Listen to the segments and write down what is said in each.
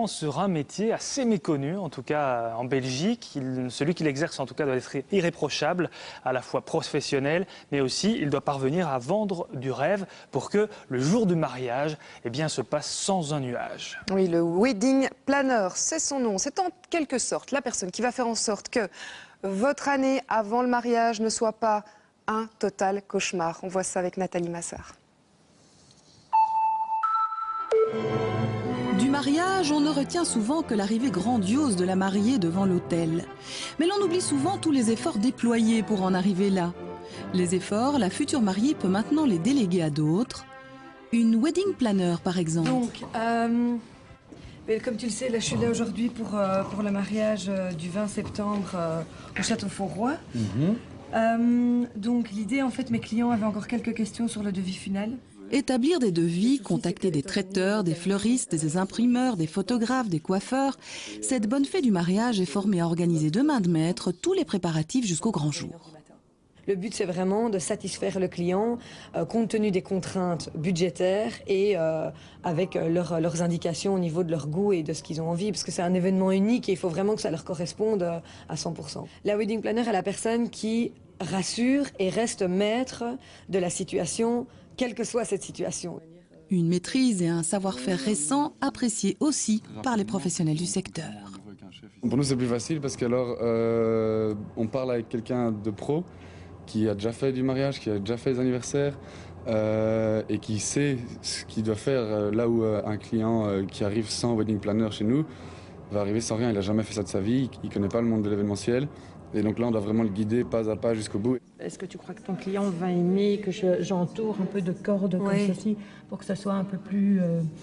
également sur un métier assez méconnu, en tout cas en Belgique. Celui qui l'exerce en tout cas doit être irréprochable, à la fois professionnel, mais aussi il doit parvenir à vendre du rêve pour que le jour du mariage se passe sans un nuage. Oui, le wedding planner, c'est son nom. C'est en quelque sorte la personne qui va faire en sorte que votre année avant le mariage ne soit pas un total cauchemar. On voit ça avec Nathalie Massard. Du mariage, on ne retient souvent que l'arrivée grandiose de la mariée devant l'autel. Mais l'on oublie souvent tous les efforts déployés pour en arriver là. Les efforts, la future mariée peut maintenant les déléguer à d'autres. Une wedding planner, par exemple. Donc, comme tu le sais, là, je suis là aujourd'hui pour le mariage du 20 septembre au Château Fauroy. Donc, l'idée, en fait, mes clients avaient encore quelques questions sur le devis final. Établir des devis, contacter des traiteurs, des fleuristes, des imprimeurs, des photographes, des coiffeurs. Cette bonne fée du mariage est formée à organiser de main de maître tous les préparatifs jusqu'au grand jour. Le but, c'est vraiment de satisfaire le client compte tenu des contraintes budgétaires et avec leurs indications au niveau de leur goût et de ce qu'ils ont envie, parce que c'est un événement unique et il faut vraiment que ça leur corresponde à 100%. La wedding planner est la personne qui rassure et reste maître de la situation, quelle que soit cette situation. Une maîtrise et un savoir-faire récent appréciés aussi par les professionnels du secteur. Pour nous, c'est plus facile parce qu'alors on parle avec quelqu'un de pro qui a déjà fait du mariage, qui a déjà fait des anniversaires et qui sait ce qu'il doit faire là où un client qui arrive sans wedding planner chez nous va arriver sans rien. Il n'a jamais fait ça de sa vie, il ne connaît pas le monde de l'événementiel. Et donc là, on doit vraiment le guider pas à pas jusqu'au bout. Est-ce que tu crois que ton client va aimer que j'entoure un peu de cordes comme ceci pour que ça soit un peu plus...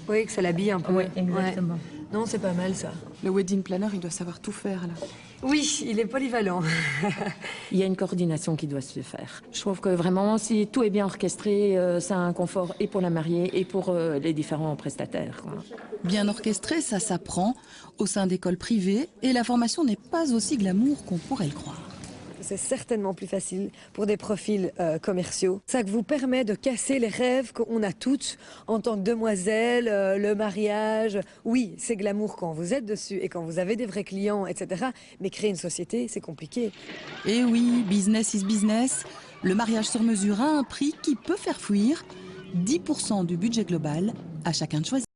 Oui, que ça l'habille un peu. Oui, exactement. Ouais. Non, c'est pas mal ça. Le wedding planner, il doit savoir tout faire là. Oui, il est polyvalent. Il y a une coordination qui doit se faire. Je trouve que vraiment, si tout est bien orchestré, ça a un confort et pour la mariée et pour les différents prestataires, quoi. Bien orchestré, ça s'apprend au sein d'écoles privées et la formation n'est pas aussi glamour qu'on pourrait le croire. C'est certainement plus facile pour des profils commerciaux. Ça vous permet de casser les rêves qu'on a toutes en tant que demoiselle, le mariage. Oui, c'est glamour quand vous êtes dessus et quand vous avez des vrais clients, etc. Mais créer une société, c'est compliqué. Et oui, business is business. Le mariage sur mesure a un prix qui peut faire fuir 10% du budget global, à chacun de choisir.